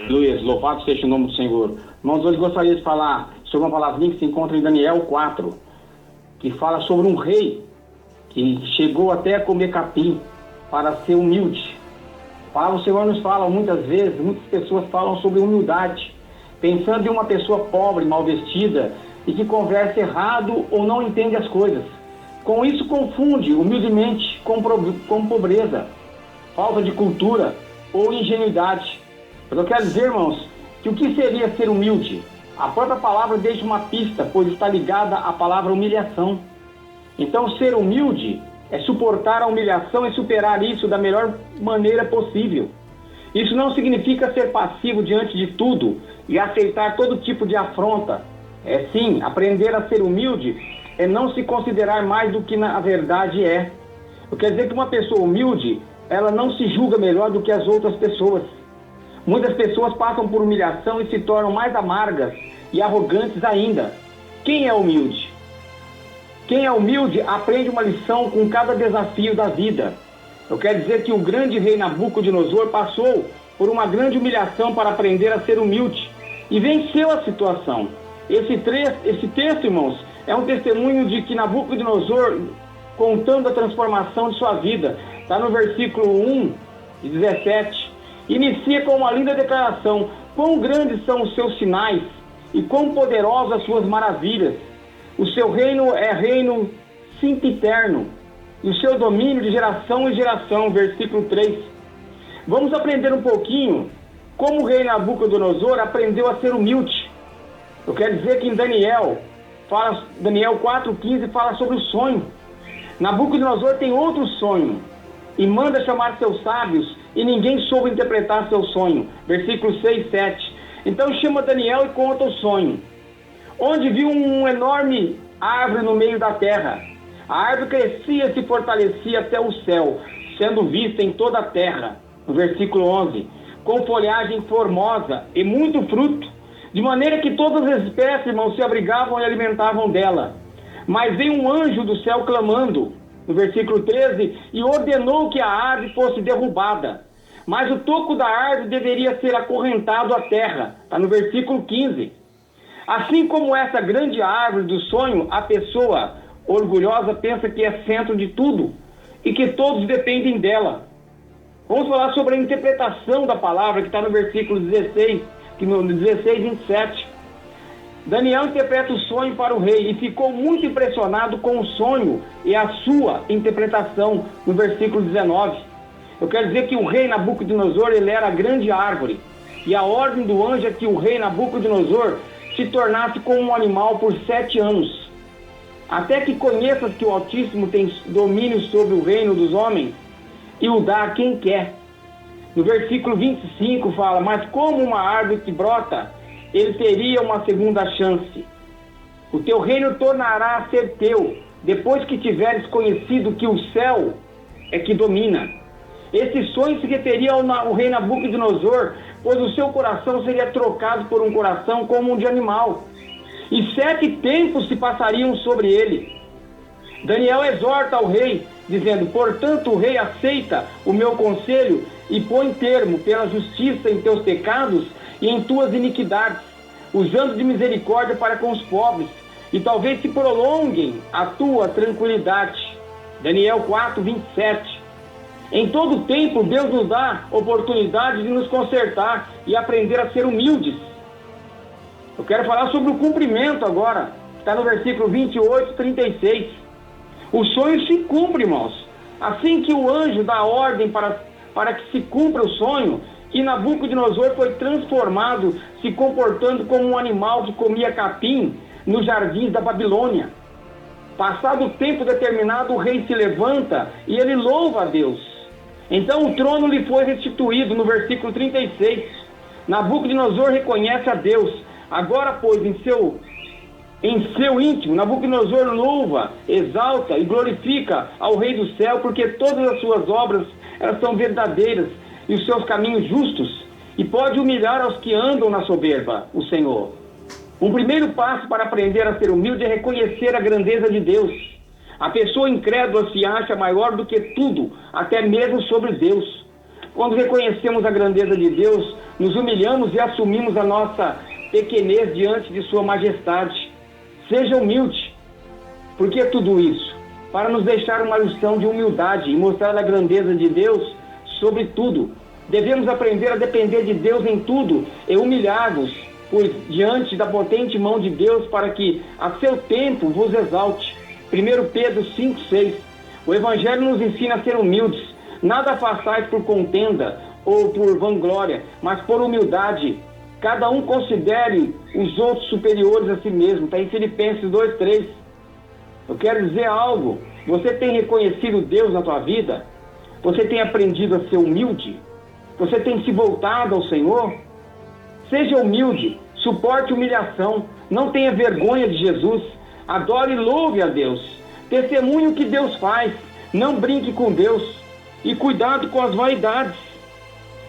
Luiz, louvado seja o nome do Senhor. Irmãos, hoje gostaria de falar sobre uma palavrinha que se encontra em Daniel 4, que fala sobre um rei que chegou até a comer capim para ser humilde. A palavra do Senhor nos fala muitas vezes, muitas pessoas falam sobre humildade, pensando em uma pessoa pobre, mal vestida e que conversa errado ou não entende as coisas. Com isso confunde humildemente com pobreza, falta de cultura ou ingenuidade. Mas eu quero dizer, irmãos, que o que seria ser humilde? A própria palavra deixa uma pista, pois está ligada à palavra humilhação. Então, ser humilde é suportar a humilhação e superar isso da melhor maneira possível. Isso não significa ser passivo diante de tudo e aceitar todo tipo de afronta. É sim, aprender a ser humilde é não se considerar mais do que na verdade é. Eu quero dizer que uma pessoa humilde, ela não se julga melhor do que as outras pessoas. Muitas pessoas passam por humilhação e se tornam mais amargas e arrogantes ainda. Quem é humilde? Quem é humilde aprende uma lição com cada desafio da vida. Eu quero dizer que o grande rei Nabucodonosor passou por uma grande humilhação para aprender a ser humilde e venceu a situação. Esse texto, irmãos, é um testemunho de que Nabucodonosor, contando a transformação de sua vida, está no versículo 1 e 17, inicia com uma linda declaração: quão grandes são os seus sinais e quão poderosas as suas maravilhas. O seu reino é reino sempiterno, e o seu domínio de geração em geração. Versículo 3. Vamos aprender um pouquinho como o rei Nabucodonosor aprendeu a ser humilde. Eu quero dizer que em Daniel 4,15 fala sobre o sonho. Nabucodonosor tem outro sonho e manda chamar seus sábios e ninguém soube interpretar seu sonho. Versículos 6 e 7. Então chama Daniel e conta o sonho. Onde viu uma enorme árvore no meio da terra. A árvore crescia e se fortalecia até o céu, sendo vista em toda a terra. No versículo 11. Com folhagem formosa e muito fruto, de maneira que todas as espécies, irmãos, se abrigavam e alimentavam dela. Mas veio um anjo do céu clamando, no versículo 13, e ordenou que a árvore fosse derrubada. Mas o toco da árvore deveria ser acorrentado à terra. Está no versículo 15. Assim como essa grande árvore do sonho, a pessoa orgulhosa pensa que é centro de tudo e que todos dependem dela. Vamos falar sobre a interpretação da palavra que está no versículo 16, no 16 e 27. Daniel interpreta o sonho para o rei e ficou muito impressionado com o sonho e a sua interpretação no versículo 19. Eu quero dizer que o rei Nabucodonosor, ele era a grande árvore, e a ordem do anjo é que o rei Nabucodonosor se tornasse como um animal por 7 anos, até que conheças que o Altíssimo tem domínio sobre o reino dos homens e o dá a quem quer. No versículo 25 fala: mas como uma árvore que brota, ele teria uma segunda chance. O teu reino tornará a ser teu, depois que tiveres conhecido que o céu é que domina. Esse sonho se referia ao rei Nabucodonosor, pois o seu coração seria trocado por um coração como um de animal, e 7 tempos se passariam sobre ele. Daniel exorta ao rei, dizendo: portanto o rei aceita o meu conselho e põe termo pela justiça em teus pecados e em tuas iniquidades, usando de misericórdia para com os pobres, e talvez se prolonguem a tua tranquilidade. Daniel 4, 27. Em todo tempo, Deus nos dá oportunidade de nos consertar e aprender a ser humildes. Eu quero falar sobre o cumprimento agora, está no versículo 28, 36. O sonho se cumpre, irmãos. Assim que o anjo dá ordem para que se cumpra o sonho, e Nabucodonosor foi transformado, se comportando como um animal que comia capim nos jardins da Babilônia. Passado o tempo determinado, o rei se levanta e ele louva a Deus. Então o trono lhe foi restituído, no versículo 36. Nabucodonosor reconhece a Deus. Agora, pois, em seu íntimo, Nabucodonosor louva, exalta e glorifica ao Rei do céu, porque todas as suas obras, elas são verdadeiras e os seus caminhos justos, e pode humilhar aos que andam na soberba, o Senhor. Um primeiro passo para aprender a ser humilde é reconhecer a grandeza de Deus. A pessoa incrédula se acha maior do que tudo, até mesmo sobre Deus. Quando reconhecemos a grandeza de Deus, nos humilhamos e assumimos a nossa pequenez diante de sua majestade. Seja humilde. Por que tudo isso? Para nos deixar uma lição de humildade e mostrar a grandeza de Deus sobre tudo. Devemos aprender a depender de Deus em tudo e humilhar-vos diante da potente mão de Deus para que, a seu tempo, vos exalte. 1 Pedro 5,6. O Evangelho nos ensina a ser humildes. Nada façais por contenda ou por vanglória, mas por humildade. Cada um considere os outros superiores a si mesmo. Está em Filipenses 2,3. Eu quero dizer algo. Você tem reconhecido Deus na tua vida? Você tem aprendido a ser humilde? Você tem se voltado ao Senhor? Seja humilde, suporte humilhação, não tenha vergonha de Jesus, adore e louve a Deus, testemunhe o que Deus faz, não brinque com Deus, e cuidado com as vaidades,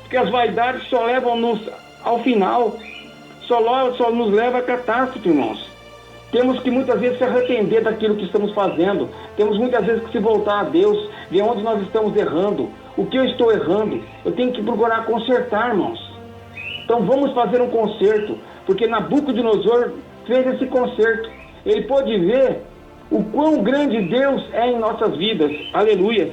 porque as vaidades só levam-nos ao final, só nos leva a catástrofe, irmãos. Temos que muitas vezes se arrepender daquilo que estamos fazendo, temos muitas vezes que se voltar a Deus, ver onde nós estamos errando, o que eu estou errando, eu tenho que procurar consertar, irmãos. Então vamos fazer um conserto, porque Nabucodonosor fez esse conserto. Ele pôde ver o quão grande Deus é em nossas vidas. Aleluia.